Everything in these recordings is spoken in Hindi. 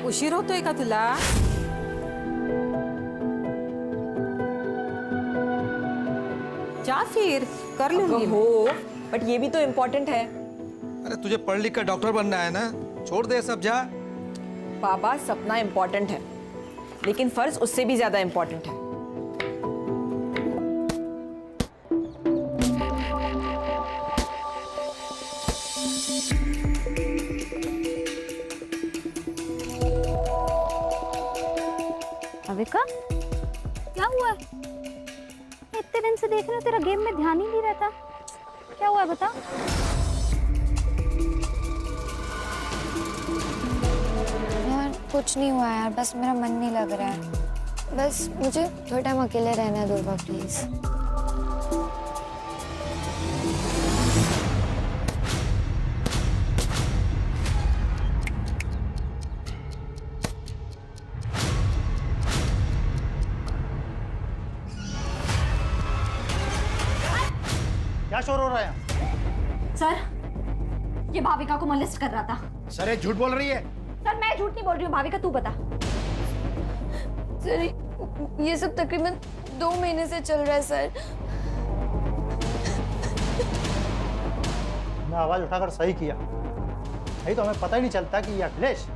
उशीर होतोय का तुला? जा फिर कर लूंगी। हो, बट ये भी तो इम्पोर्टेंट है। अरे तुझे पढ़ लिख कर डॉक्टर बनना है ना, छोड़ दे सब, जा। पापा, सपना इम्पोर्टेंट है, लेकिन फर्ज उससे भी ज्यादा इम्पोर्टेंट है। अविका, क्या हुआ है? इतने दिन से देख रहे हो, तेरा गेम में ध्यान ही नहीं रहता। क्या हुआ है बता। यार कुछ नहीं हुआ यार, बस मेरा मन नहीं लग रहा है। बस मुझे थोड़ा टाइम अकेले रहना है दुर्गा, प्लीज। क्या शोर हो रहा है? सर, ये भाविका को मोलेस्ट कर रहा था। सर ये झूठ बोल रही है। सर मैं झूठ नहीं बोल रही हूँ, भाविका तू बता। सर ये सब तकरीबन 2 महीने से चल रहा है सर। मैं आवाज उठाकर सही किया, नहीं तो हमें पता ही नहीं चलता कि ये अखिलेश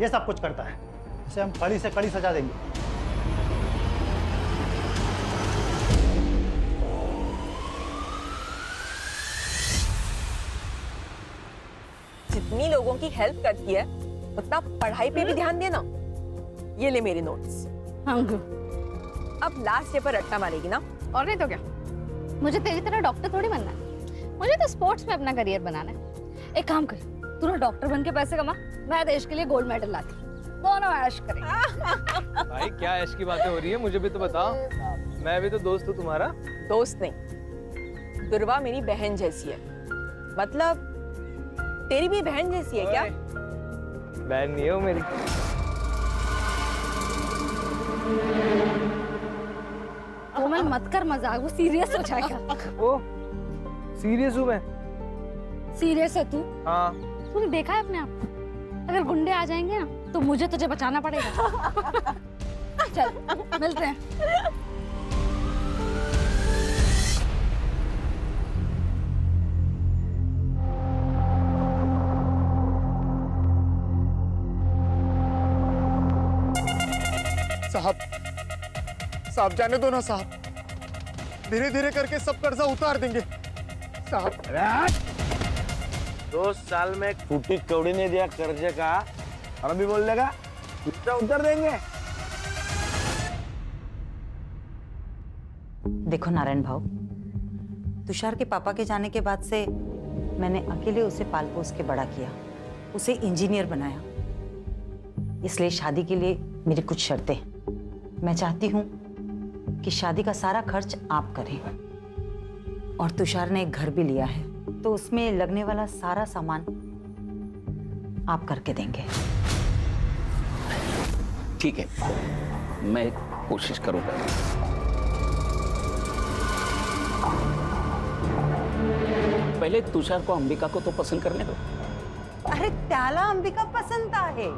ये सब कुछ करता है। उसे हम कड़ी से कड़ी सजा देंगे। जितनी लोगों की हेल्प करती है, उतना पढ़ाई पे भी ध्यान देना। ये ले मेरे नोट्स। अब लास्ट ईयर पर रट्टा मारेगी ना? और नहीं तो क्या, मुझे तेरी तरह डॉक्टर थोड़ी बनना है, मुझे तो स्पोर्ट्स में अपना करियर बनाना है। एक काम कर, तू ना डॉक्टर बन के पैसे कमा, मैं देश के लिए गोल्ड मेडल लाती, दोनों ऐश करेंगे। भाई क्या ऐश की बातें हो रही है, मुझे भी तो बताओ। मैं भी तो दोस्त हूँ तुम्हारा। दोस्त नहीं, दुर्वा मेरी बहन जैसी है। मतलब तेरी भी बहन जैसी है क्या? बहन नहीं हो मेरी। कोमल मत कर मजाक, वो सीरियस हो जाएगा। ओ सीरियस हूँ मैं। सीरियस है तू? हाँ। तूने देखा है अपने आप को? अगर गुंडे आ जाएंगे ना तो मुझे तुझे बचाना पड़ेगा। चल मिलते हैं। साहब जाने दो ना साहब, धीरे धीरे करके सब कर्जा उतार देंगे साहब। 2 साल में फूटी कौड़ी नहीं दिया कर्जे का, और अभी बोल देगा कितना उतर देंगे। देखो नारायण भाऊ, तुषार के पापा के जाने के बाद से मैंने अकेले उसे पाल पोस के बड़ा किया, उसे इंजीनियर बनाया। इसलिए शादी के लिए मेरी कुछ शर्तें। मैं चाहती हूँ कि शादी का सारा खर्च आप करें, और तुषार ने एक घर भी लिया है, तो उसमें लगने वाला सारा सामान आप करके देंगे। ठीक है, मैं कोशिश करूंगा। पहले तुषार को अंबिका को तो पसंद करने दो। अरे त्याला अंबिका पसंद है,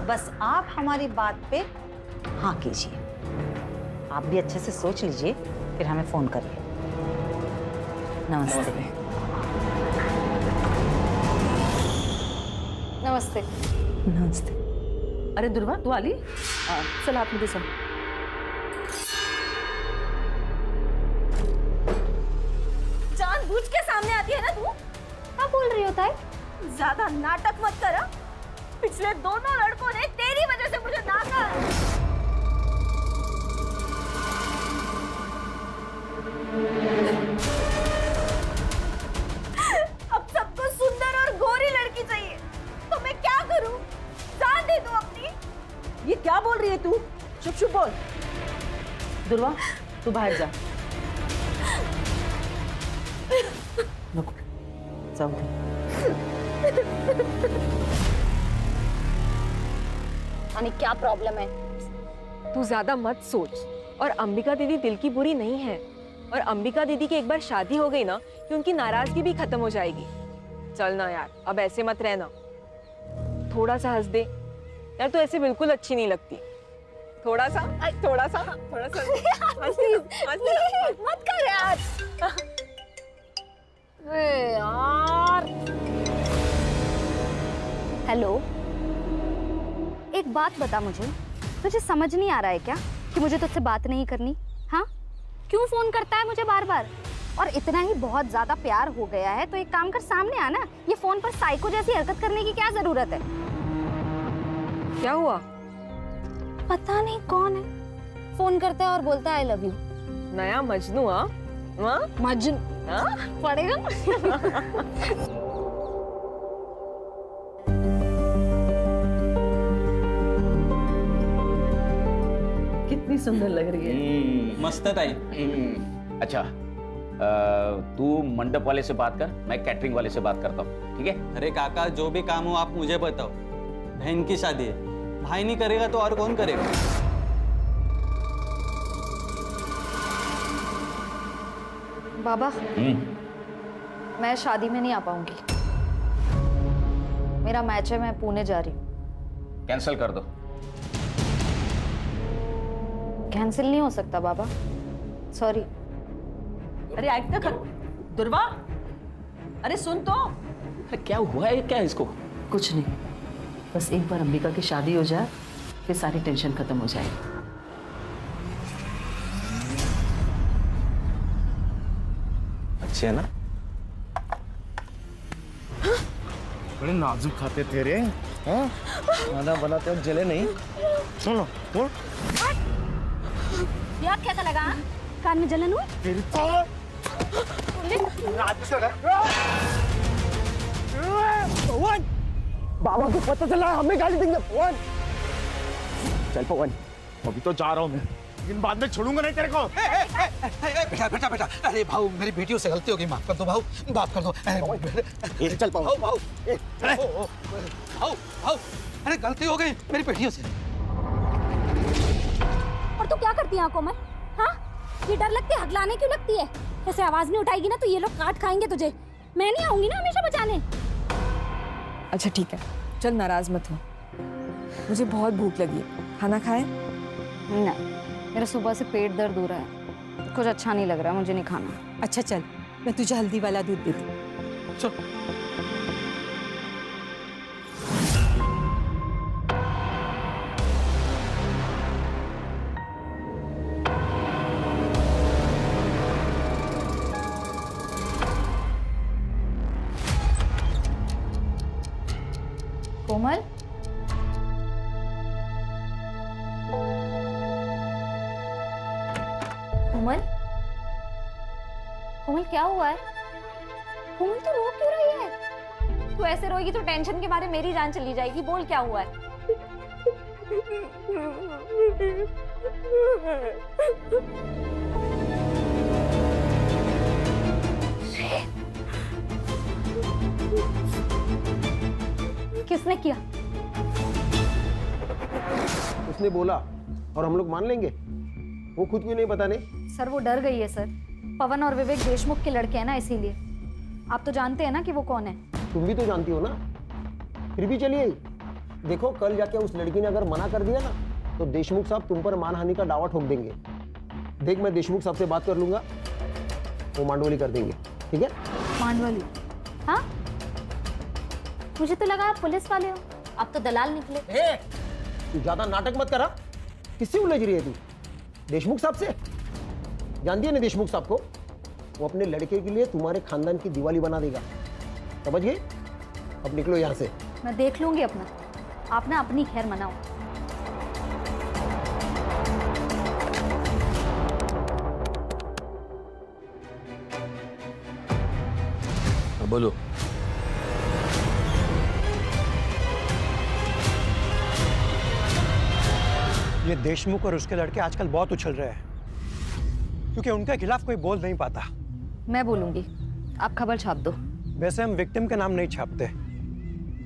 बस आप हमारी बात पे हाँ कीजिए। आप भी अच्छे से सोच लीजिए, फिर हमें फोन करिए। नमस्ते। नमस्ते। नमस्ते। अरे दुर्वा तू आली? चल आप मुझे सुन। जानबूझ के सामने आती है ना तू? क्या बोल रही होता है? ज्यादा नाटक मत कर। पिछले दोनों लड़कों ने तेरी वजह से मुझे नाका है। अब सबको सुंदर और गोरी लड़की चाहिए, तो मैं क्या करूं? जान दे दूं अपनी? ये क्या बोल रही है तू? चुप चुप बोल। दुर्वा तू बाहर जा। रुक, जाओ दे। यानी क्या प्रॉब्लम है? तू ज्यादा मत सोच, और अंबिका दीदी दिल की बुरी नहीं है, और अंबिका दीदी की एक बार शादी हो गई ना कि उनकी नाराजगी भी खत्म हो जाएगी। चल ना यार, अब ऐसे मत रहना, थोड़ा सा हंस दे यार तू ऐसे बिल्कुल अच्छी नहीं लगती। थोड़ा सा थोड़ा सा थोड़ा सा मत कर यार। अरे यार। हेलो, एक बात बता मुझे, तुझे समझ नहीं आ रहा है क्या कि मुझे तुझसे बात नहीं करनी? हाँ, क्यों फोन करता है मुझे बार बार? और इतना ही बहुत ज्यादा प्यार हो गया है तो एक काम कर, सामने आना। ये फोन पर साइको जैसी हरकत करने की क्या जरूरत है? क्या हुआ? पता नहीं कौन है, फोन करता है और बोलता है आई लव यू। नया मजनू? मजनू पड़ेगा। कितनी सुंदर लग रही है। मस्त है ताई। अच्छा, तू मंडप वाले से बात कर, मैं कैटरिंग वाले से बात करता हूँ, ठीक है? अरे काका, जो भी काम हो आप मुझे बताओ। बहन की शादी है, भाई नहीं करेगा तो और कौन करेगा? बाबा, मैं शादी में नहीं आ पाऊंगी। मेरा मैच है, मैं पुणे जा रही हूँ। कैंसिल कर दो। कैंसिल नहीं हो सकता बाबा, सॉरी। अरे ऐक ना कर दुर्वा, अरे सुन तो। क्या हुआ है क्या इसको? कुछ नहीं, बस एक बार अंबिका की शादी हो जाए फिर सारी टेंशन खत्म हो जाएगी। अच्छे है ना? बड़े नाजुक खाते तेरे हैं, खाना बनाते वक्त जले नहीं। सुनो बोल, यार कैसा लगा? कान में जलन हुई? तेरी तो पवन, बाबा को पता चला हमें गाली देंगे। पवन चल पवन, अभी तो जा रहा हूँ मैं, लेकिन बाद में छोड़ूंगा नहीं तेरे को। बेटा बेटा बेटा, अरे भाऊ मेरी बेटियों से गलती हो गई, माफ कर दो भाऊ, माफ कर दो। चल पवन, भाऊ भाऊ भाऊ भाऊ, अरे गलती हो गई मेरी बेटियों से। और तू क्या करती है आंखों में? हाँ, ये डर लगती है, हकलाने क्यों लगती है? ऐसे आवाज नहीं उठाएगी ना तो ये लोग काट खाएंगे तुझे। मैं नहीं आऊंगी ना हमेशा बचाने। अच्छा ठीक है, चल नाराज मत हो, मुझे बहुत भूख लगी है, खाना खाए? ना, मेरा सुबह से पेट दर्द हो रहा है, कुछ अच्छा नहीं लग रहा, मुझे नहीं खाना। अच्छा चल, मैं तुझे हल्दी वाला दूध देती हूँ। चल। कोमल, कोमल, कोमल क्या हुआ है? कोमल तो रो क्यों रही है? तू ऐसे रोएगी तो टेंशन के मारे मेरी जान चली जाएगी। बोल क्या हुआ है? किसने किया? उसने बोला और हम लोग मान लेंगे, वो खुद क्यों नहीं बताने? सर वो डर गई है सर, पवन और विवेक देशमुख के लड़के हैं ना, इसीलिए। आप तो जानते हैं ना कि वो कौन है। तुम भी तो जानती हो ना, फिर भी चलिए। देखो कल जाके उस लड़की ने अगर मना कर दिया ना तो देशमुख साहब तुम पर मानहानि का दावा ठोक देंगे। देख मैं देशमुख साहब से बात कर लूंगा, वो मांडवली कर देंगे, ठीक है? मांडवली? हाँ, मुझे तो लगा आप पुलिस वाले हो, आप तो दलाल निकले। तू ज्यादा नाटक मत करा। किससे उलझ रही है तू? देशमुख साहब से? जानती है ना देशमुख साहब को? वो अपने लड़के के लिए तुम्हारे खानदान की दिवाली बना देगा, समझ गए? अब निकलो यहाँ से। मैं देख लूंगी अपना, आप ना अपनी खैर मनाओ। बोलो। ये देशमुख और उसके लड़के आजकल बहुत उछल रहे हैं क्योंकि उनके खिलाफ कोई बोल नहीं पाता। मैं बोलूंगी, आप खबर छाप दो। वैसे हम विक्टिम के नाम नहीं छापते,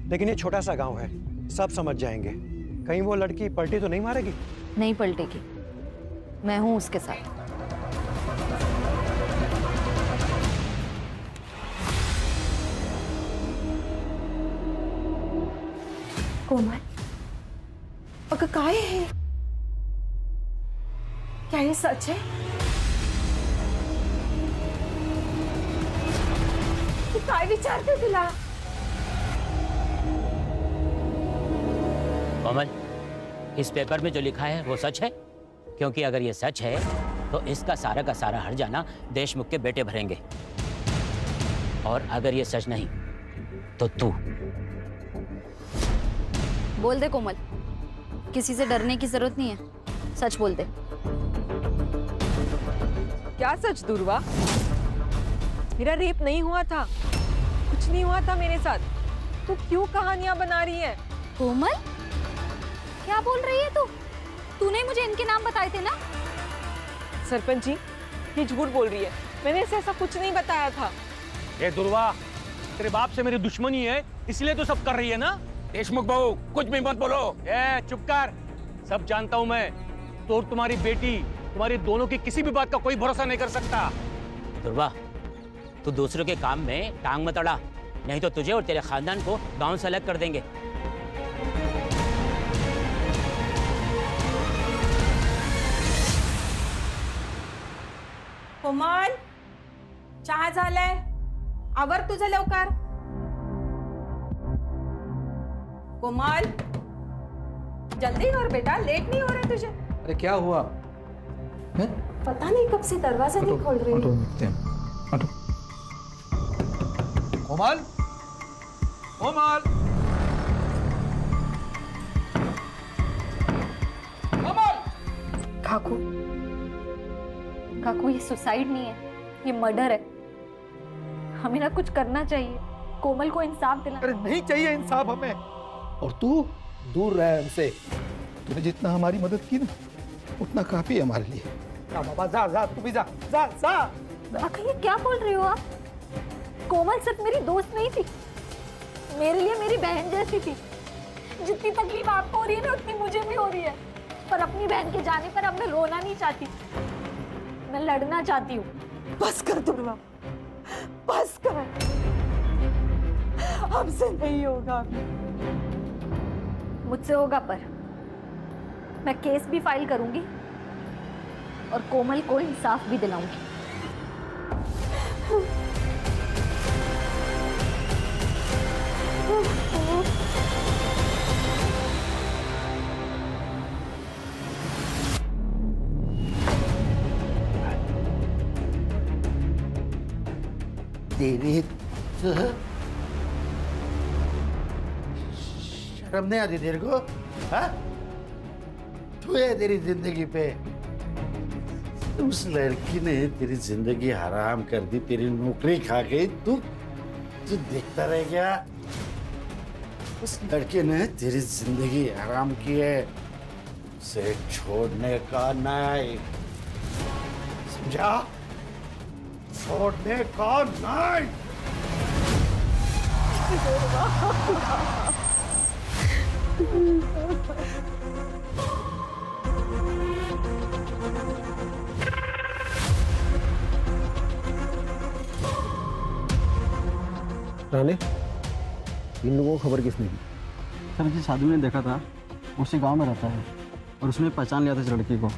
लेकिन ये छोटा सा गांव है, सब समझ जाएंगे। कहीं वो लड़की पलटी तो नहीं मारेगी? नहीं पलटेगी, मैं हूं उसके साथ। कोमल, अगं काय है? क्या ये सच है? तू काय विचारते तुला? कोमल, इस पेपर में जो लिखा है वो सच है? क्योंकि अगर ये सच है तो इसका सारा का सारा हर्जाना देशमुख के बेटे भरेंगे, और अगर ये सच नहीं तो तू। बोल दे कोमल, किसी से डरने की जरूरत नहीं है, सच बोल दे। क्या सच दुर्वा? मेरा रेप नहीं हुआ था, कुछ नहीं हुआ था मेरे साथ। तू क्यों कहानियां बना रही है? कोमल, क्या बोल रही है तू? तूने मुझे इनके नाम बताए थे ना? सरपंच जी, ये झूठ बोल रही है। मैंने इसे ऐसा कुछ नहीं बताया था। ए दुर्वा, तेरे बाप से मेरी दुश्मनी है, इसलिए तो सब कर रही है ना? देशमुख बहू, कुछ भी मत बोलो। ए चुप कर, सब जानता हूं मैं। तो तुम्हारी बेटी, तुम्हारी दोनों की किसी भी बात का कोई भरोसा नहीं कर सकता। दुर्वा, तू दूसरों के काम में टांग मत अड़ा, नहीं तो तुझे और तेरे खानदान को गांव से अलग कर देंगे। कोमल, चहा झालाय, आवर तुझं लवकर। कोमल, जल्दी कर बेटा, लेट नहीं हो रहा तुझे? अरे क्या हुआ? हैं? पता नहीं कब से दरवाजा नहीं खोल रही है। देखते हैं। हटो। कोमल, कोमल, कोमल। काकू, काकू, ये सुसाइड नहीं है, ये मर्डर है। हमें ना कुछ करना चाहिए, कोमल को इंसाफ दिला। अरे नहीं चाहिए इंसाफ हमें, और तू दूर रह हमसे। तूने जितना हमारी मदद की ना, उतना काफी है हमारे लिए। जा बाबा, जा जा, तू भी जा, जा जा। आखिर ये क्या बोल रही हो आप? कोमल सिर्फ मेरी दोस्त नहीं थी, मेरे लिए मेरी बहन जैसी थी। जितनी तकलीफ आपको हो रही है ना, उतनी मुझे भी हो रही है। पर अपनी बहन के जाने पर अब मैं रोना नहीं चाहती, मैं लड़ना चाहती हूँ। बस कर दुर्वा, बस कर। हमसे नहीं होगा। मुझसे होगा, पर मैं केस भी फाइल करूंगी और कोमल को इंसाफ भी दिलाऊंगी। तेरी शर्म नहीं आती तेरे को? हाँ? तू है तेरी जिंदगी पे। उस लड़की ने तेरी जिंदगी हराम कर दी, तेरी नौकरी खा गई। तू देखता रह गया। उस लड़के ने तेरी जिंदगी हराम की है, उसे छोड़ने का नहीं, समझा? छोड़ने का नहीं। राणे, इन लोगों को खबर किसने दी? सर जिस आदमी ने देखा था उसी गांव में रहता है, और उसने पहचान लिया था इस लड़की को।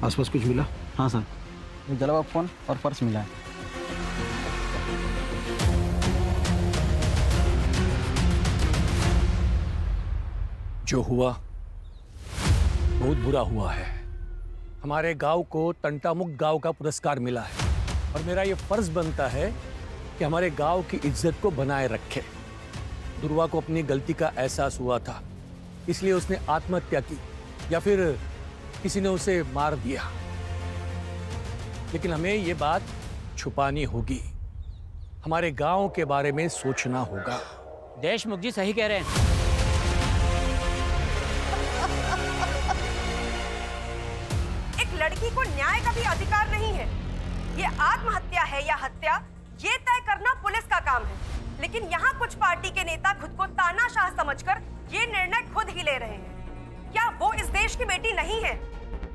आसपास कुछ मिला? हाँ सर, एक जला हुआ फोन और पर्स मिला है। जो हुआ बहुत बुरा हुआ है। हमारे गांव को तंटामुक्त गांव का पुरस्कार मिला है, और मेरा ये फर्ज बनता है कि हमारे गांव की इज्जत को बनाए रखे। दुर्वा को अपनी गलती का एहसास हुआ था, इसलिए उसने आत्महत्या की, या फिर किसी ने उसे मार दिया। लेकिन हमें ये बात छुपानी होगी, हमारे गांव के बारे में सोचना होगा। देशमुख जी सही कह रहे हैं। एक लड़की को न्याय का भी अधिकार नहीं है। ये आत्महत्या है या हत्या, ये तय करना पुलिस का काम है। लेकिन यहाँ कुछ पार्टी के नेता खुद को तानाशाह समझकर ये निर्णय खुद ही ले रहे हैं। क्या वो इस देश की बेटी नहीं है?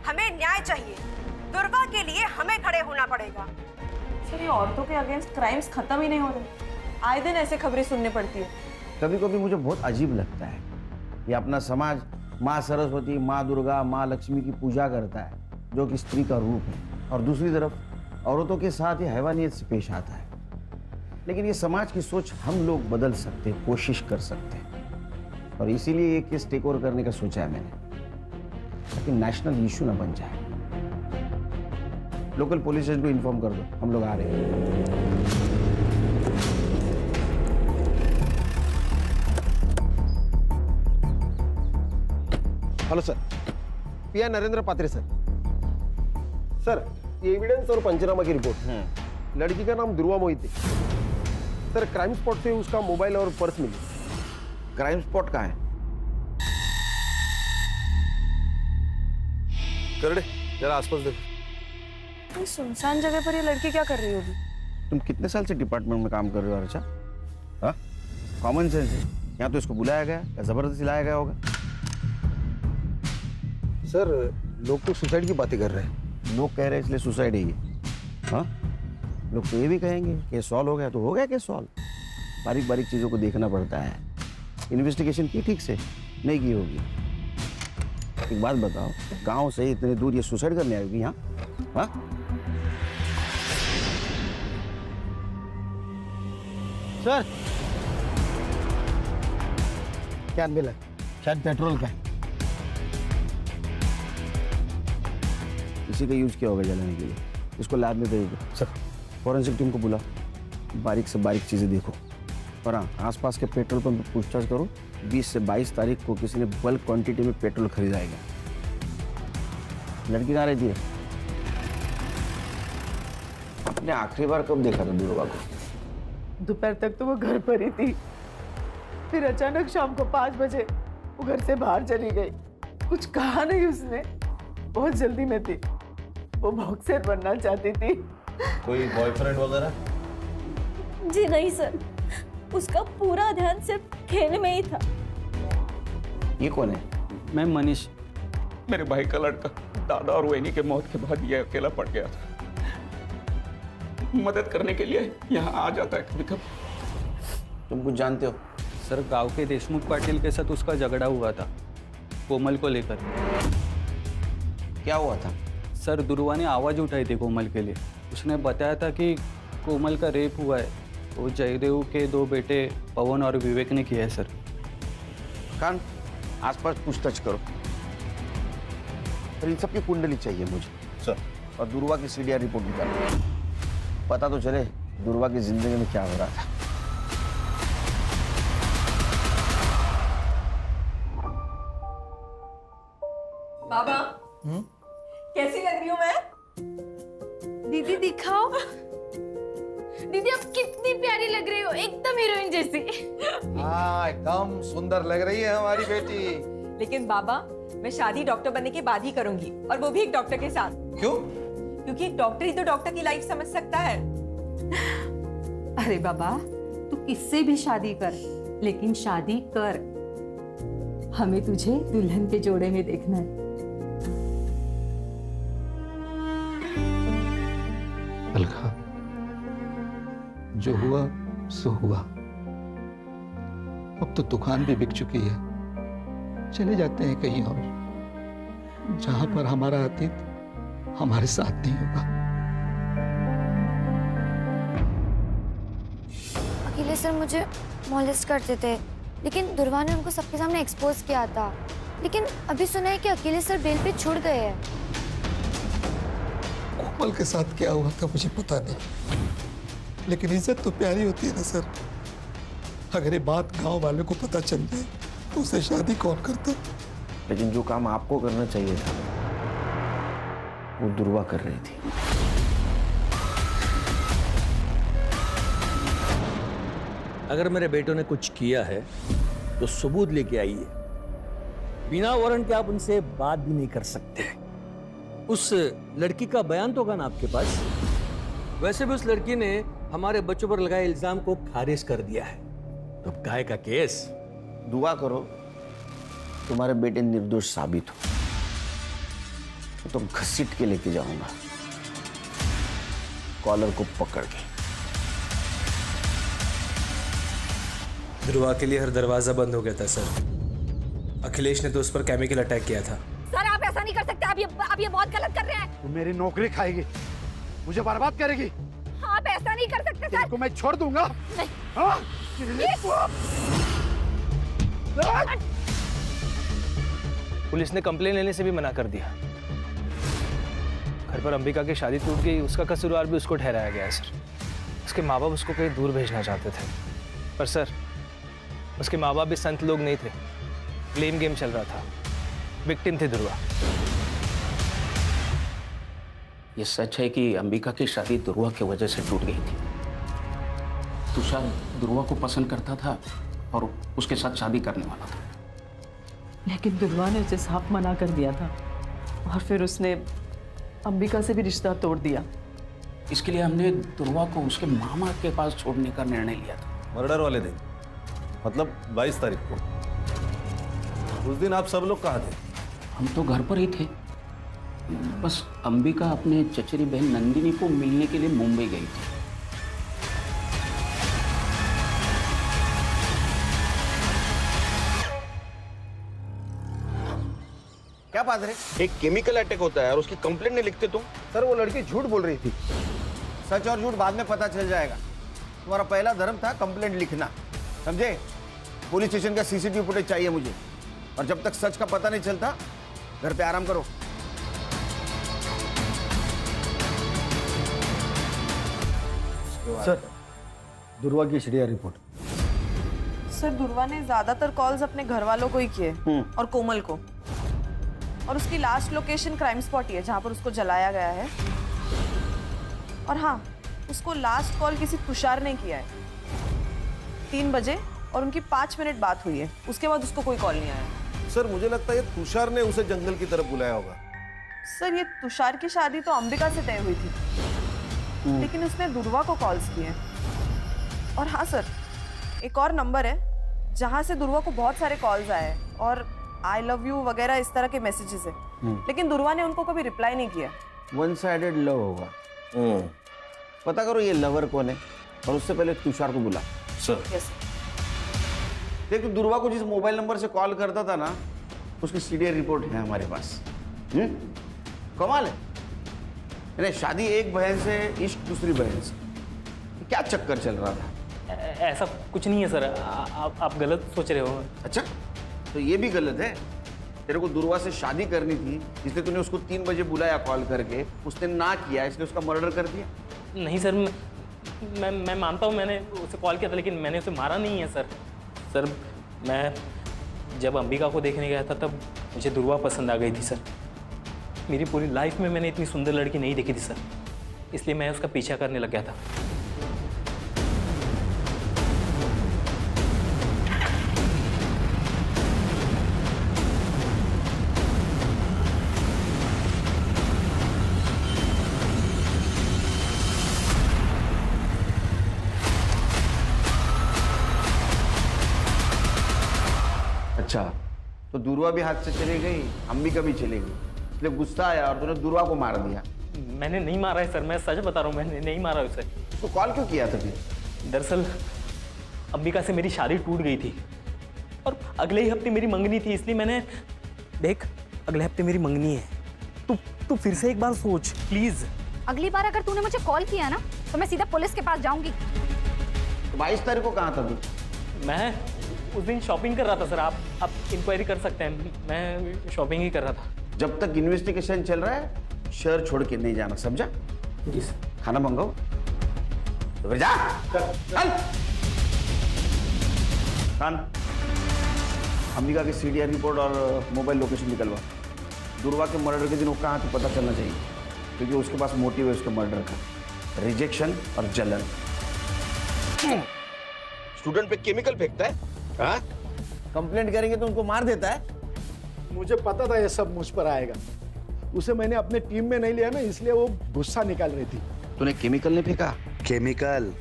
हमें न्याय चाहिए। दुर्वा के लिए हमें खड़े होना पड़ेगा। सर, ये औरतों के अगेंस्ट क्राइम्स खत्म ही नहीं हो रहे। आए दिन ऐसे खबरें सुनने पड़ती है। कभी कभी मुझे बहुत अजीब लगता है, ये अपना समाज माँ सरस्वती, माँ दुर्गा, माँ लक्ष्मी की पूजा करता है, जो कि स्त्री का रूप है, और दूसरी तरफ औरतों के साथ ये हैवानियत से पेश आता है। लेकिन ये समाज की सोच हम लोग बदल सकते हैं, कोशिश कर सकते हैं, और इसीलिए ये केस टेक ओवर करने का सोचा है मैंने, ताकि नेशनल इशू ना बन जाए। लोकल पुलिस स्टेशन को इन्फॉर्म कर दो, हम लोग आ रहे हैं। हेलो सर, पीआई नरेंद्र पात्रे सर। सर, ये एविडेंस और पंचनामा की रिपोर्ट। लड़की का नाम Dhruva Mohite. Sir, crime spot से उसका मोबाइल और पर्स मिली। क्राइम स्पॉट कहाँ है? करड़े जरा आसपास देख। सुनसान जगह पर ये लड़की क्या कर रही होगी? तुम कितने साल से डिपार्टमेंट में काम कर रहे हो अर्चा? हाँ, कॉमन सेंस है। यहाँ तो इसको बुलाया गया या जबरदस्ती लाया गया होगा? सर, लोग तो सुसाइड की बातें कर रहे हैं। लोग कह रहे हैं इसलिए सुसाइड है ये? हाँ, लोग तो ये भी कहेंगे केस सॉल्व हो गया, तो हो गया केस सॉल्व। बारीक बारीक चीज़ों को देखना पड़ता है। इन्वेस्टिगेशन की ठीक से नहीं की होगी। एक बात बताओ, गांव से इतने दूर ये सुसाइड करने आएगी यहाँ? हाँ, सर, क्या मिला? शायद पेट्रोल का। इसी का यूज किया होगा जलाने के लिए। इसको लैब में भेज दो। सर, फॉरेंसिक टीम को बुला, बारीक से बारीक चीज़ें देखो। और हाँ, आसपास के पेट्रोल पंप पर पूछताछ करो। 20 से 22 तारीख को किसी ने बल्क क्वांटिटी में पेट्रोल खरीदाएगा। लड़की कहाँ रहती है? आपने आखिरी बार कब देखा था दुर्गा को? दोपहर तक तो वो घर पर ही थी, फिर अचानक शाम को 5 बजे वो घर से बाहर चली गई। कुछ कहा नहीं उसने, बहुत जल्दी में थी। वो बॉक्सर बनना चाहती थी। कोई बॉयफ्रेंड वगैरह? जी नहीं सर, उसका पूरा ध्यान सिर्फ खेल में ही था। ये कौन है? मैं मनीष। मेरे भाई का लड़का। दादा और वैनी के मौत के बाद ये अकेला पड़ गया था। मदद करने के लिए यहाँ आ जाता है कभी कभी। तुम कुछ जानते हो? सर, गांव के देशमुख पाटिल के साथ उसका झगड़ा हुआ था, कोमल को लेकर। क्या हुआ था? सर, दुर्वा ने आवाज़ उठाई थी कोमल के लिए। उसने बताया था कि कोमल का रेप हुआ है। वो जयदेव के 2 बेटे पवन और विवेक ने किया है सर। कान, आसपास पूछताछ करो। और इन सबकी कुंडली चाहिए मुझे सर, और दुर्वा की सीडीआर रिपोर्ट निकालो। पता तो चले दुर्वा की जिंदगी में क्या हो रहा था। बाबा, कैसी लग रही हूँ मैं? दीदी दिखाओ। दीदी आप कितनी प्यारी लग रही हो, एकदम हीरोइन जैसी। हाँ, एकदम सुंदर लग रही है हमारी बेटी। लेकिन बाबा, मैं शादी डॉक्टर बनने के बाद ही करूंगी, और वो भी एक डॉक्टर के साथ। क्यों? क्योंकि एक डॉक्टर ही तो डॉक्टर की लाइफ समझ सकता है। अरे बाबा, तू किससे भी शादी कर, लेकिन शादी कर। हमें तुझे दुल्हन के जोड़े में देखना है। अलका, जो हुआ सो हुआ। अब तो दुकान भी बिक चुकी है। चले जाते हैं कहीं और, जहां पर हमारा अतीत हमारे साथ नहीं होगा। अकेले सर मुझे मॉलेस्ट करते थे, लेकिन दुर्वा ने उनको सबके सामने एक्सपोज किया था। लेकिन अभी सुना है कि अकेले सर बेल पे छूट गए हैं। कोमल के साथ क्या हुआ था मुझे पता नहीं, लेकिन इज्जत तो प्यारी होती है ना सर। अगर ये बात गांव वालों को पता चल जाए तो उसे शादी कौन करता? लेकिन जो काम आपको करना चाहिए था वो दुर्वा कर रही थी। अगर मेरे बेटों ने कुछ किया है तो सबूत लेके आइए। बिना वारंट के आप उनसे बात भी नहीं कर सकते। उस लड़की का बयान तो होगा ना आपके पास? वैसे भी उस लड़की ने हमारे बच्चों पर लगाए इल्जाम को खारिज कर दिया है, तो अब काहे का केस? दुआ करो तुम्हारे बेटे निर्दोष साबित हो, तो घसीट के लेके जाऊंगा कॉलर को पकड़ के। ध्रुवा के लिए हर दरवाजा बंद हो गया था सर। अखिलेश ने तो उस पर केमिकल अटैक किया था। सर आप ऐसा नहीं कर सकते, आप ये बहुत गलत कर रहे हैं। तू मेरी नौकरी खाएगी, मुझे बर्बाद करेगी। आप ऐसा नहीं कर सकते सर। को मैं छोड़ दूंगा। नहीं। हाँ? पुलिस ने कंप्लेन लेने से भी मना कर दिया। घर पर अंबिका की शादी टूट गई, उसका कसूरवार भी उसको ठहराया गया है सर। उसके माँ बाप उसको कहीं दूर भेजना चाहते थे, पर सर उसके माँ बाप भी संत लोग नहीं थे। ब्लेम गेम चल रहा था, विक्टिम थे ध्रुवा। ये सच है कि अंबिका की शादी ध्रुवा की वजह से टूट गई थी। तुषार ध्रुवा को पसंद करता था और उसके साथ शादी करने वाला था, लेकिन ध्रुवा ने उसे साफ मना कर दिया था और फिर उसने अंबिका से भी रिश्ता तोड़ दिया। इसके लिए हमने ध्रुवा को उसके मामा के पास छोड़ने का निर्णय लिया था। मर्डर वाले दिन, मतलब 22 तारीख को। उस दिन आप सब लोग कहाँ थे? हम तो घर पर ही थे, बस अंबिका अपने चचेरी बहन नंदिनी को मिलने के लिए मुंबई गई थी। क्या बात है? एक केमिकल अटैक होता है और उसकी कंप्लेंट नहीं लिखते तुम? सर वो लड़की झूठ बोल रही थी। सच और झूठ बाद में पता चल जाएगा। तुम्हारा पहला धर्म था कंप्लेंट लिखना, समझे? पुलिस स्टेशन का सीसीटीवी फुटेज चाहिए मुझे, और जब तक सच का पता नहीं चलता घर पे आराम करो। सर, दुर्वा की एचडीआर रिपोर्ट। सर दुर्वा ने ज्यादातर कॉल्स अपने घर वालों को ही किए और कोमल को, और उसकी लास्ट लोकेशन क्राइम स्पॉट ही है जहां पर उसको जलाया गया है। और हाँ, उसको लास्ट कॉल किसी तुषार ने किया है 3 बजे, और उनकी 5 मिनट बात हुई है। उसके बाद उसको कोई कॉल नहीं आया। सर मुझे लगता है ये तुषार ने उसे जंगल की तरफ बुलाया होगा। सर ये तुषार की शादी तो अंबिका से तय हुई थी, लेकिन उसने दुर्वा को कॉल्स किए। और हाँ सर, एक और नंबर है जहां से दुर्वा को बहुत सारे कॉल्स आए और आई लव यू वगैरह इस तरह के मैसेजेस है, लेकिन दुर्वा ने उनको कभी रिप्लाई नहीं किया। वन साइडेड लव होगा। पता करो ये लवर कौन है, और उससे पहले तुषार को बुला। Sir yes. देखो दुर्वा को जिस मोबाइल नंबर से कॉल करता था ना, उसकी सीडीआर रिपोर्ट है हमारे पास। कमाल है। अरे शादी एक बहन से, इश्क दूसरी बहन से, क्या चक्कर चल रहा था? ऐसा कुछ नहीं है सर, आप गलत सोच रहे हो। अच्छा, तो ये भी गलत है। तेरे को दुर्वा से शादी करनी थी, इसलिए तूने उसको 3 बजे बुलाया कॉल करके, उसने ना किया इसलिए उसका मर्डर कर दिया। नहीं सर, मैं मानता हूँ मैंने उसे कॉल किया था, लेकिन मैंने उसे मारा नहीं है सर। सर मैं जब अंबिका को देखने गया था तब मुझे दुर्वा पसंद आ गई थी सर। मेरी पूरी लाइफ में मैंने इतनी सुंदर लड़की नहीं देखी थी सर, इसलिए मैं उसका पीछा करने लग गया था। अच्छा, तो दुर्वा भी हाथ से चली गई, अंबिका भी चली गई, इसलिए गुस्सा आया और तूने दुर्वा को मार दिया। मैंने नहीं मारा है सर, मैं सच बता रहा हूँ, मैंने नहीं मारा उसे। तो कॉल क्यों किया था फिर? दरअसल अंबिका से मेरी शादी टूट गई थी और अगले ही हफ्ते मेरी मंगनी थी, इसलिए मैंने देख अगले हफ्ते मेरी मंगनी है, तू फिर से एक बार सोच प्लीज। अगली बार अगर तूने मुझे कॉल किया ना तो मैं सीधा पुलिस के पास जाऊंगी। तो 22 तारीख को कहाँ था तू? मैं उस दिन शॉपिंग कर रहा था सर, आप इंक्वायरी कर सकते हैं, मैं शॉपिंग ही कर रहा था। जब तक इन्वेस्टिगेशन चल रहा है शहर छोड़ के नहीं जाना, समझा? जी सर। खाना मंगाओ तो फिर जा। चल खान, अंबिका की सीडीआर रिपोर्ट और मोबाइल लोकेशन निकलवा। दुर्वा के मर्डर के दिन वो कहाँ थे पता चलना चाहिए, क्योंकि उसके पास मोटिव है उसके मर्डर का, रिजेक्शन और जलन। स्टूडेंट पे केमिकल फेंकता है? हाँ? कंप्लेंट करेंगे तो उनको मार देता है। मुझे पता था ये सब मुझ पर आएगा। उसे मैंने अपने टीम में नहीं लिया ना, इसलिए वो गुस्सा निकाल रही थी। तूने केमिकल नहीं फेंका? केमिकल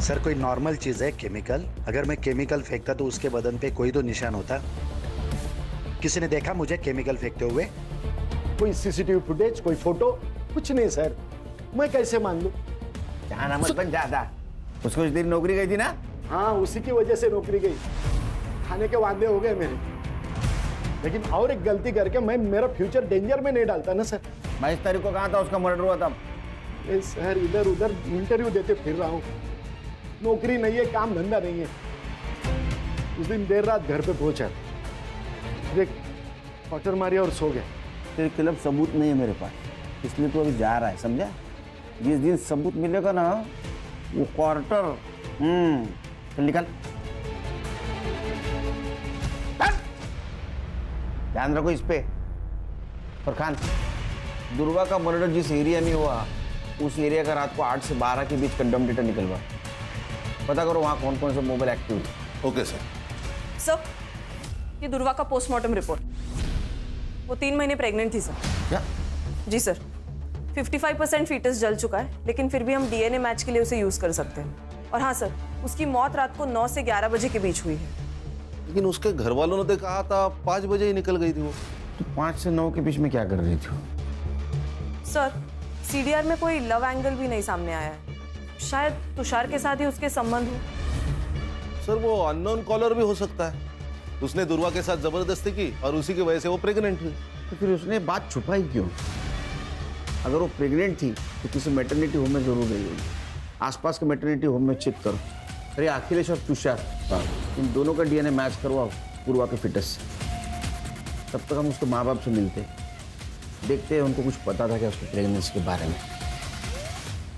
सर कोई नॉर्मल चीज है केमिकल? अगर मैं केमिकल फेंकता तो उसके बदन पे कोई तो निशान होता। किसी ने देखा मुझे केमिकल फेंकते हुए? कोई सीसीटीवी फुटेज, कोई फोटो, कुछ नहीं सर। मैं कैसे मान लूं? जाना मत बन ज्यादा। उसको इस दिन नौकरी गई थी ना? हाँ, उसी की वजह से नौकरी गई। खाने के वादे हो गए मेरे, लेकिन और एक गलती करके मैं मेरा फ्यूचर डेंजर में नहीं डालता ना सर। 22 तारीख को कहा था उसका मर्डर हुआ था। मैं सर इधर उधर इंटरव्यू देते फिर रहा हूँ, नौकरी नहीं है, काम धंधा नहीं है। उस दिन देर रात घर पे पहुंचा, देख क्वार्टर मारी और सो गया। तेरे खिलाफ सबूत नहीं है मेरे पास, इसलिए तू अभी जा रहा है, समझा? जिस दिन सबूत मिलेगा ना वो क्वार्टर चल निकल। ध्यान रखो इस पे। फरखान, दुर्वा का मर्डर जिस एरिया में हुआ उस एरिया का रात को 8 से 12 के बीच कंडम डेटा निकलवा, पता करो वहाँ कौन कौन से मोबाइल एक्टिव है। Okay sir. सर, ये दुर्वा का पोस्टमार्टम रिपोर्ट। वो 3 महीने प्रेग्नेंट थी सर। क्या? जी सर, 55% फीटस जल चुका है, लेकिन फिर भी हम डीएनए मैच के लिए उसे यूज कर सकते हैं। और हाँ सर, उसकी मौत रात को 9 से 11 बजे के बीच हुई है। लेकिन उसके घर वालों ने तो कहा था 5 बजे ही निकल गई थी वो। तो 5 से 9 के बीच में क्या कर रही थी? सर, सीडीआर में कोई लव एंगल भी नहीं सामने आया है। शायद तुषार के साथ ही उसके संबंध हो। सर वो अननोन कॉलर भी हो सकता है, उसने दुर्वा के साथ जबरदस्ती की और उसी की वजह से वो प्रेग्नेंट हुई। तो फिर उसने बात छुपाई क्यों? अगर वो प्रेग्नेंट थी तो किसी मैटरनिटी होम में जरूर गई होगी। आसपास के मैटरनिटी होम में चेक करो। अरे अखिलेश और तुषार, इन दोनों का डीएनए मैच करवाओ पूर्वा के फिटस से। तब तक हम उसके माँ बाप से मिलते हैं, देखते हैं उनको कुछ पता था क्या उसकी प्रेगनेंसी के बारे में।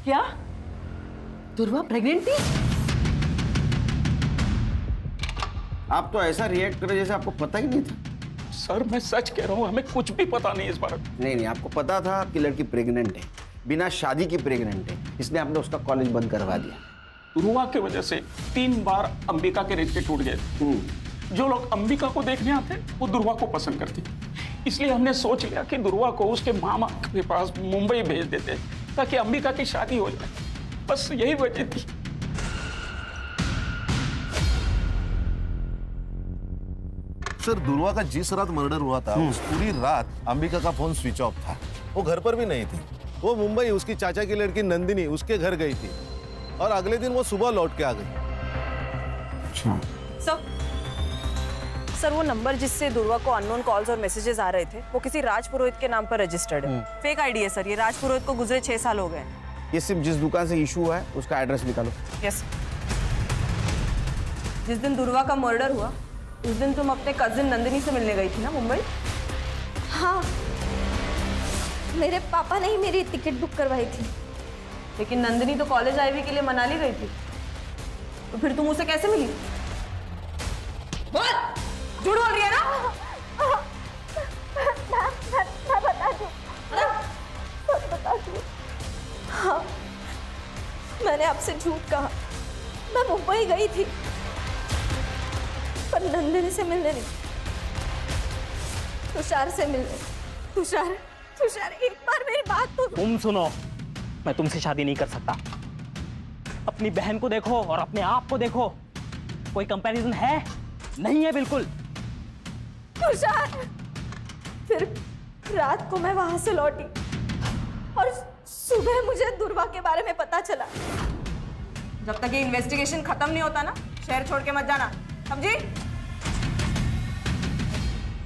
क्या दुर्वा प्रेग्नेंट थी? आप तो ऐसा रिएक्ट करे जैसे आपको पता ही नहीं था। सर मैं सच कह रहा हूँ, हमें कुछ भी पता नहीं इस बारे में। नहीं, आपको पता था कि लड़की प्रेग्नेंट है, बिना शादी की प्रेग्नेंट है, इसलिए आपने उसका कॉलेज बंद करवा दिया। दुर्वा की वजह से 3 बार अंबिका के रिश्ते टूट गए। जो लोग अंबिका को देखने आते वो दुर्वा को पसंद करते, इसलिए हमने सोच लिया कि दुर्वा को उसके मामा के पास मुंबई भेज देते ताकि अंबिका की शादी हो जाए। बस यही वजह थी। सर दुर्वा का जिस रात मर्डर हुआ था उस पूरी रात अंबिका का फोन स्विच ऑफ था, वो घर पर भी नहीं थी। वो मुंबई उसकी चाचा की लड़की नंदिनी उसके घर गई थी और अगले दिन वो सुबह लौट के आ गई। सर वो नंबर जिससे दुर्वा को अननोन कॉल्स और मैसेजेस आ रहे थे वो किसी राज पुरोहित के नाम पर रजिस्टर्ड है। फेक आईडी है सर। ये राज पुरोहित को गुजरे 6 साल हो गए। ये सिर्फ जिस दुकान से इशू हुआ है उसका एड्रेस निकालो। यस। जिस दिन दुर्वा का मर्डर हुआ उस दिन तुम अपने कजिन नंदिनी से मिलने गई थी ना मुंबई? हाँ, मेरे पापा ने ही मेरी टिकट बुक करवाई थी। लेकिन नंदिनी तो कॉलेज आईवी के लिए मनाली गई थी, तो फिर तुम उसे कैसे मिली? बोल, झूठ बोल रही है ना? मैं बता दूं। हाँ, मैंने आपसे झूठ कहा। मैं मुंबई गई थी पर नंदिनी से मिलने नहीं, तुषार से मिलने। तुषार एक बार मेरी बात तो तुम सुनो, मैं तुमसे शादी नहीं कर सकता। अपनी बहन को देखो और अपने आप को देखो, कोई कंपैरिजन है? नहीं है बिल्कुल। तुषार, फिर रात को मैं वहां से लौटी और सुबह मुझे दुर्वा के बारे में पता चला। जब तक ये इन्वेस्टिगेशन खत्म नहीं होता ना, शहर छोड़ के मत जाना, समझी?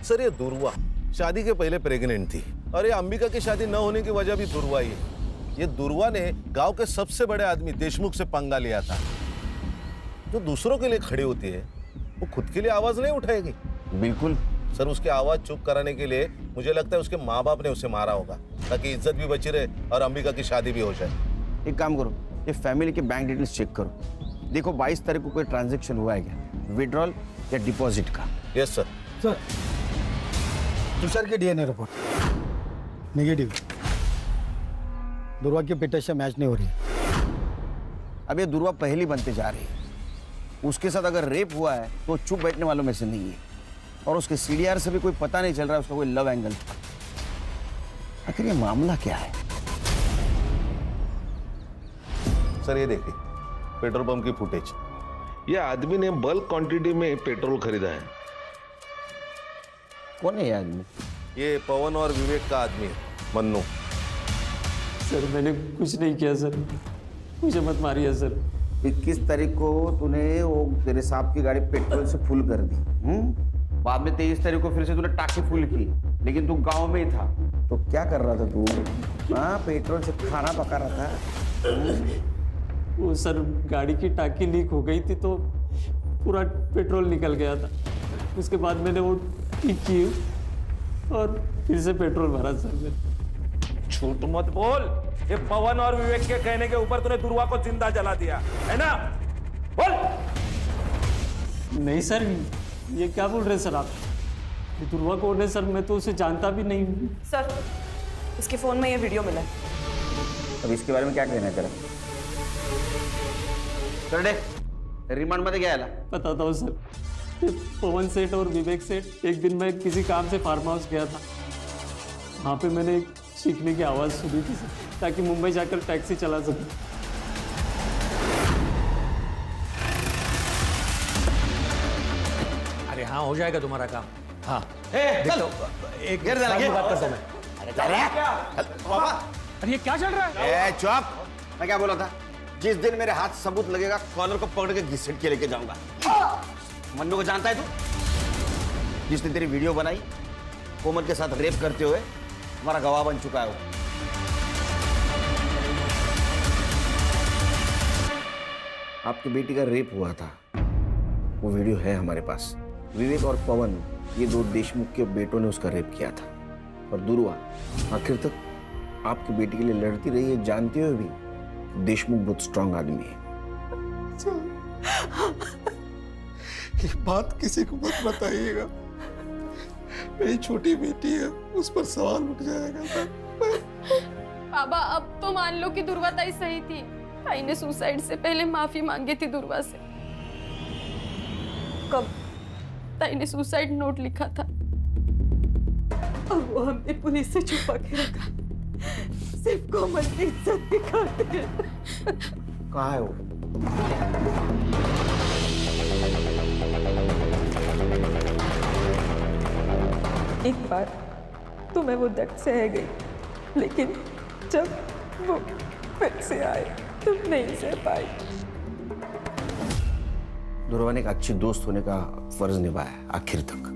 सर ये दुर्वा शादी के पहले प्रेग्नेंट थी और ये अंबिका की शादी न होने की वजह भी दुर्वा ही है। ये दुर्वा ने गांव के सबसे बड़े आदमी देशमुख से पंगा लिया था। जो दूसरों के लिए खड़ी होती है वो खुद के लिए आवाज नहीं उठाएगी। बिल्कुल सर, उसकी आवाज चुप कराने के लिए मुझे लगता है उसके माँ बाप ने उसे मारा होगा ताकि इज्जत भी बची रहे और अंबिका की शादी भी हो जाए। एक काम करो, ये फैमिली के बैंक डिटेल्स चेक करो, देखो 22 तारीख को कोई ट्रांजैक्शन हुआ है क्या, विड्रॉल या डिपॉजिट का। Yes sir. सर तुषार की डीएनए रिपोर्ट नेगेटिव, दुर्वा की पिटाई से मैच नहीं हो रही। अब ये दुर्वा पहली बनते जा रही है। उसके साथ अगर रेप हुआ है तो चुप बैठने वालों में से नहीं है, और उसके सीडीआर से भी कोई पता नहीं चल रहा है उसका कोई लव एंगल था। आखिर ये मामला क्या है? सर ये देखिए पेट्रोल पंप की फुटेज। ये आदमी ने बल्क क्वांटिटी में पेट्रोल खरीदा है। कौन है ये आदमी? ये पवन और विवेक का आदमी है, मन्नू। सर मैंने कुछ नहीं किया सर, मुझे मत मारिए सर। 21 तारीख को तूने वो तेरे साहब की गाड़ी पेट्रोल से फुल कर दी। बाद में 23 तारीख को फिर से तूने टाकी फुल की, लेकिन तू गांव में ही था। तो क्या कर रहा था तू? हाँ, पेट्रोल से खाना पका रहा था। वो सर गाड़ी की टाकी लीक हो गई थी तो पूरा पेट्रोल निकल गया था। उसके बाद मैंने वो ठीक की और फिर से पेट्रोल भरा सर मैंने। झूठ मत बोल। ये पवन और विवेक के कहने के ऊपर तूने दुर्वा को जिंदा जला दिया है ना? बोल। नहीं सर, ये क्या बोल रहे हैं सर आप? ये दुर्वा कौन है सर? मैं तो उसे जानता भी नहीं हूँ। सर, इसके फोन में ये वीडियो मिला है। अब इसके बारे में क्या कहना है तेरा? चल दे, रिमांड मध्ये घ्यायला। बताता हूँ सर। पवन सेठ और विवेक सेठ, एक दिन मैं किसी काम से फार्म हाउस गया था। वहाँ पे मैंने एक चीखने की आवाज़ सुनी थी सर, ताकि मुंबई जाकर टैक्सी चला सकूं। अरे हाँ, हो जाएगा तुम्हारा काम। हाँ चलो, एक गिर जाएगा। बात करता हूँ मैं। अरे ये क्या चल रहा है? ए चुप! मैं क्या बोला था? जिस दिन मेरे हाथ सबूत लगेगा, कॉलर को पकड़ के घसीट के लेके जाऊंगा। मन्नू को जानता है तू? जिसने तेरी वीडियो बनाई, कोमल के साथ रेप करते हुए, हमारा गवाह बन चुका है वो। आपकी बेटी का रेप हुआ था, वो वीडियो है हमारे पास। विवेक और पवन, ये दो देशमुख के बेटों ने उसका रेप किया था। और दुर्वा आखिर तक आपकी बेटी के लिए लड़ती रही है, जानते हुए भी देशमुख बहुत स्ट्रांग आदमी है। ये बात किसी को मत बताइएगा। मेरी छोटी बेटी है, उस पर सवाल उठ जाएगा। बाबा, अब तो मान लो कि दुर्वा ताई सही थी। ताई ने सुसाइड से पहले माफी मांगी थी दुर्वा से। कब? ताई ने सुसाइड नोट लिखा था, अब वो हमने पुलिस से छुपा के रखा, सिर्फ कोमल की इज्जत दिखाते। कहाँ है वो? एक बार तो मैं वो दर्द सह गई, लेकिन जब वो फिर से आए तो नहीं सह पाई। दुर्वा ने एक अच्छी दोस्त होने का फर्ज निभाया आखिर तक।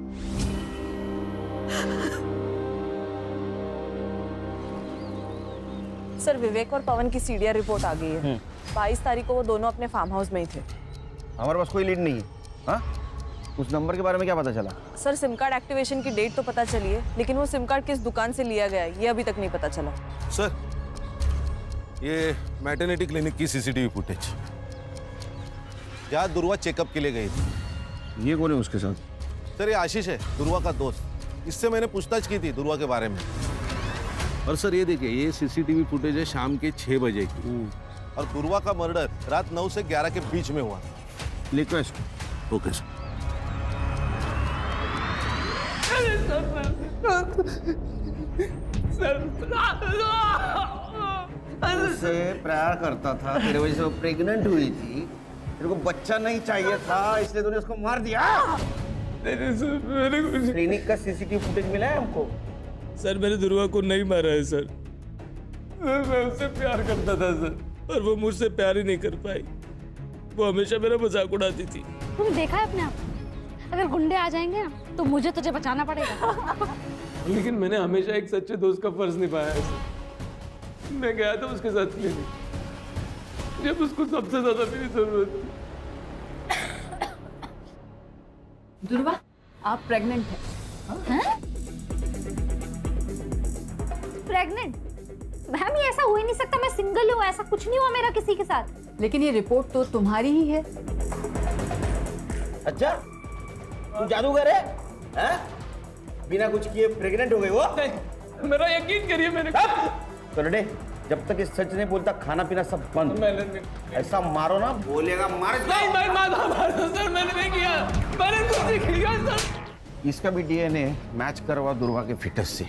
सर, विवेक और पवन की सीडीआर रिपोर्ट आ गई है। 22 तारीख को वो दोनों अपने फार्म हाउस में ही थे। हमारे पास कोई लीड नहीं है। हाँ? उस नंबर के बारे में क्या पता चला? सर, सिम कार्ड एक्टिवेशन की डेट तो पता चली है, लेकिन वो सिम कार्ड किस दुकान से लिया गया है ये अभी तक नहीं पता चला। सर, ये मैटरनिटी क्लिनिक की सीसीटीवी फुटेज, जहाँ दुर्वा चेकअप के लिए गई थी। ये कौन है उसके साथ? सर, ये आशीष है, दुर्वा का दोस्त। इससे मैंने पूछताछ की थी दुर्वा के बारे में। और सर ये देखिए, ये सीसीटीवी फुटेज है शाम के 6 बजे की। और दुर्वा का मर्डर रात 9 से 11 के बीच में हुआ। लिखो इसको। Okay sir. उससे प्यार करता था, तेरे वजह से वो प्रेग्नेंट हुई थी, तेरे को बच्चा नहीं चाहिए था, इसलिए तूने उसको मार दिया। क्लिनिक का सीसीटीवी फुटेज मिला है हमको। सर, मैंने दुर्वा को नहीं मारा है सर। मैं उससे प्यार करता था सर, और वो मुझसे प्यार ही नहीं कर पाई। वो हमेशा मेरा मजाक उड़ाती थी। तुम देखा है अपने आप? अगर गुंडे आ जाएंगे ना तो मुझे तुझे बचाना पड़ेगा। लेकिन मैंने हमेशा एक सच्चे दोस्त का फर्ज निभाया है सर। मैं गया था उसके साथ क्लिनिक, जब उसको सबसे ज्यादा मेरी जरूरत थी। दुर्वा, आप प्रेग्नेंट हैं? प्रेग्नेंट? मैम, ये ऐसा हो ही नहीं सकता। मैं सिंगल हूँ, ऐसा कुछ नहीं हुआ मेरा किसी के साथ। लेकिन ये रिपोर्ट तो तुम्हारी ही है। अच्छा, तू जादूगर है? हैं? बिना कुछ किए प्रेग्नेंट हो गई वो? मेरा यकीन करिए, मैंने करडे, जब तक ये सच नहीं बोलता खाना पीना सब बंद। ऐसा मारो ना, बोलेगा मार। नहीं, सर, मैंने नहीं किया। मैंने कुछ नहीं किया सर। इसका भी डीएनए मैच करवा दुर्वा के फिटस से,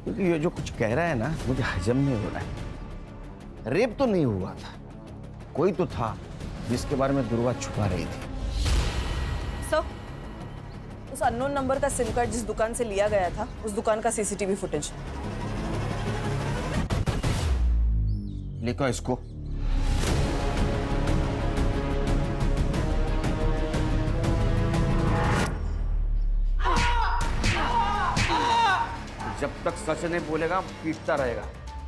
क्योंकि ये जो कुछ कह रहा है ना, मुझे हजम नहीं हो रहा है। रेप तो नहीं हुआ था, कोई तो था जिसके बारे में दुर्वा छुपा रही थी। सर, उस अननोन नंबर का सिम कार्ड जिस दुकान से लिया गया था, उस दुकान का सीसीटीवी फुटेज। लिखो इसको। सच नहीं बोलेगा पीटता रहेगा,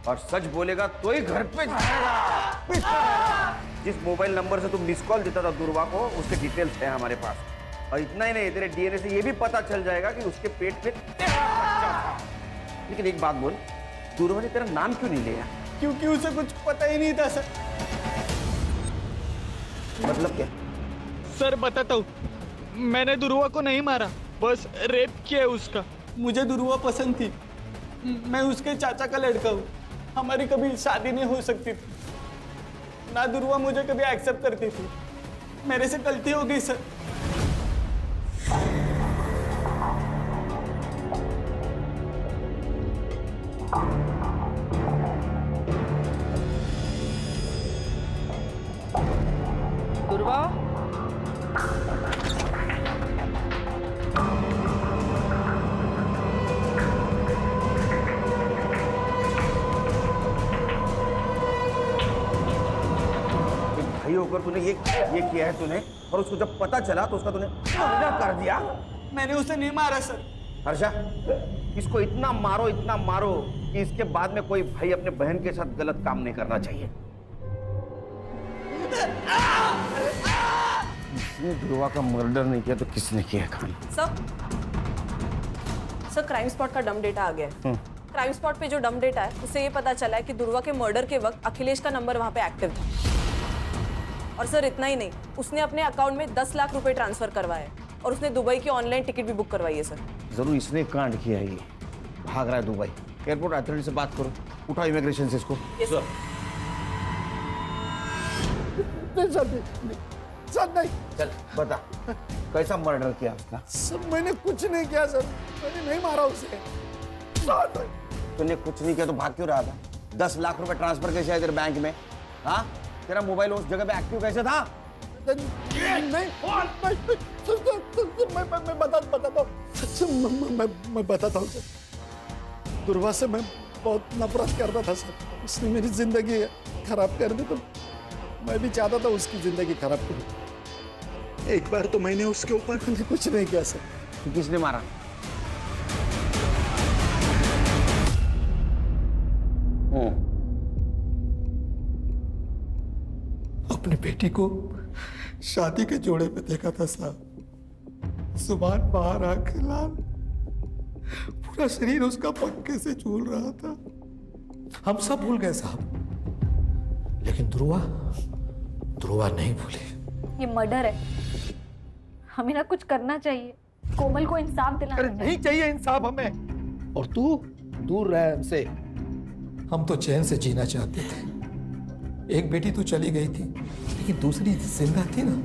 और सच बोलेगा तो ही घर पे जाएगा। जिस मोबाइल नंबर से तुम मिस कॉल देता था दुर्वा को, उसके डिटेल्स है हमारे पास। और इतना ही नहीं, तेरे डीएनए से ये भी पता चल जाएगा कि उसके पेट पे तेरा बच्चा था। लेकिन एक बात बोल, दुर्वा ने तेरा नाम क्यों नहीं लिया? क्योंकि उसे कुछ पता ही नहीं था सर। मतलब क्या? सर बताता हूँ, मैंने दुर्वा को नहीं मारा, बस रेप किया उसका। मुझे दुर्वा पसंद थी, मैं उसके चाचा का लड़का हूँ। हमारी कभी शादी नहीं हो सकती थी, ना दुर्वा मुझे कभी एक्सेप्ट करती थी। मेरे से गलती हो गई सर। दुर्वा, भाई होकर तूने ये किया है तूने, और उसको जब पता चला तो उसका तूने मर्डर कर दिया। मैंने उसे नहीं मारा सर। हर्षा, इसको इतना मारो कि इसके बाद में कोई भाई अपने बहन के साथ गलत काम नहीं करना चाहिए। इसने ध्रुवा का मर्डर नहीं किया तो किसने किया? खान सर, क्राइम स्पॉट का डम डेटा आ गया है। क्राइम स्पॉट पे जो डम डेटा है, उससे ये पता चला है कि दुर्वा के मर्डर के वक्त अखिलेश का नंबर वहां पे एक्टिव था। और सर इतना ही नहीं, उसने अपने अकाउंट में 10 लाख रुपए ट्रांसफर करवाए, और उसने दुबई की ऑनलाइन टिकट भी बुक करवाई है सर। जरूर इसने कांड किया है, ये भाग रहा है दुबई। एयरपोर्ट अथॉरिटी से बात करो, उठाओ इमिग्रेशन से इसको। सर नहीं। चल बता, कैसा मर्डर किया उसका? सर मैंने कुछ नहीं किया सर, मैंने नहीं मारा उसे। तूने कुछ नहीं किया तो भाग क्यों रहा था? 10 लाख रुपए ट्रांसफर कैसे आए तेरे बैंक में? हाँ, तेरा मोबाइल उस जगह पे एक्टिव कैसे था? नहीं, मैं बताता हूँ सर। दुर्वा से मैं बहुत नफरत करता था सर। उसने मेरी जिंदगी खराब कर दी, तो मैं भी चाहता था उसकी जिंदगी खराब करूं। एक बार तो मैंने उसके ऊपर कुछ नहीं किया सर। किसने मारा? अपनी बेटी को शादी के जोड़े पे देखा था साहब। जुबान बाहर आके लाल, पूरा शरीर उसका पंखे से झूल रहा था। हम सब भूल गए साहब, लेकिन ध्रुवा नहीं भूली। ये मर्डर है, हमें ना कुछ करना चाहिए। कोमल को इंसाफ दिलाना चाहिए। नहीं चाहिए इंसाफ हमें, और तू दूर रह हमसे। हम तो चैन से जीना चाहते थे। एक बेटी तो चली गई थी, लेकिन दूसरी जिंदा थी ना।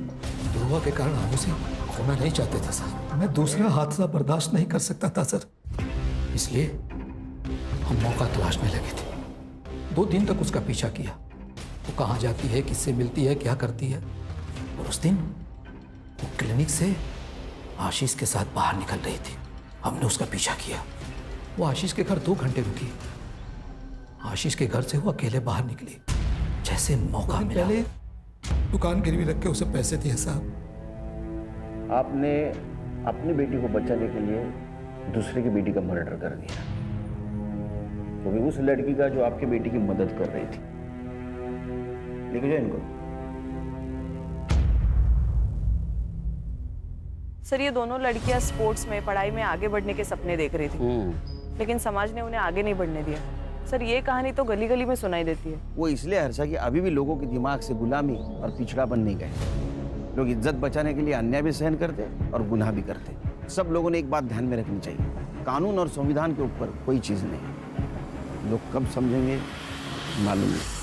ध्रुवा के कारण हम उसे खोना नहीं चाहते थे सर। मैं दूसरा हादसा बर्दाश्त नहीं कर सकता था सर, इसलिए हम मौका तलाशने लगे थे। 2 दिन तक उसका पीछा किया, वो कहाँ जाती है, किससे मिलती है, क्या करती है। और उस दिन वो क्लिनिक से आशीष के साथ बाहर निकल रही थी। हमने उसका पीछा किया। वो आशीष के घर 2 घंटे रुकी। आशीष के घर से वो अकेले बाहर निकली। जैसे मौका मिला, पहले दुकान गिरवी रख के उसे पैसे दिए साहब। आपने अपनी बेटी को बचाने के लिए दूसरे की बेटी का मर्डर कर दिया, वो भी उस लड़की का जो आपकी बेटी की मदद कर रही थी। लेके जाओ इनको। सर, ये दोनों लड़कियां स्पोर्ट्स में, पढ़ाई में आगे बढ़ने के सपने देख रही थी, लेकिन समाज ने उन्हें आगे नहीं बढ़ने दिया। सर, ये कहानी तो गली गली में सुनाई देती है। वो इसलिए हर्षा कि अभी भी लोगों के दिमाग से गुलामी और पिछड़ापन नहीं गए। लोग इज्जत बचाने के लिए अन्याय भी सहन करते और गुनाह भी करते। सब लोगों ने एक बात ध्यान में रखनी चाहिए, कानून और संविधान के ऊपर कोई चीज नहीं। लोग कब समझेंगे मालूम नहीं।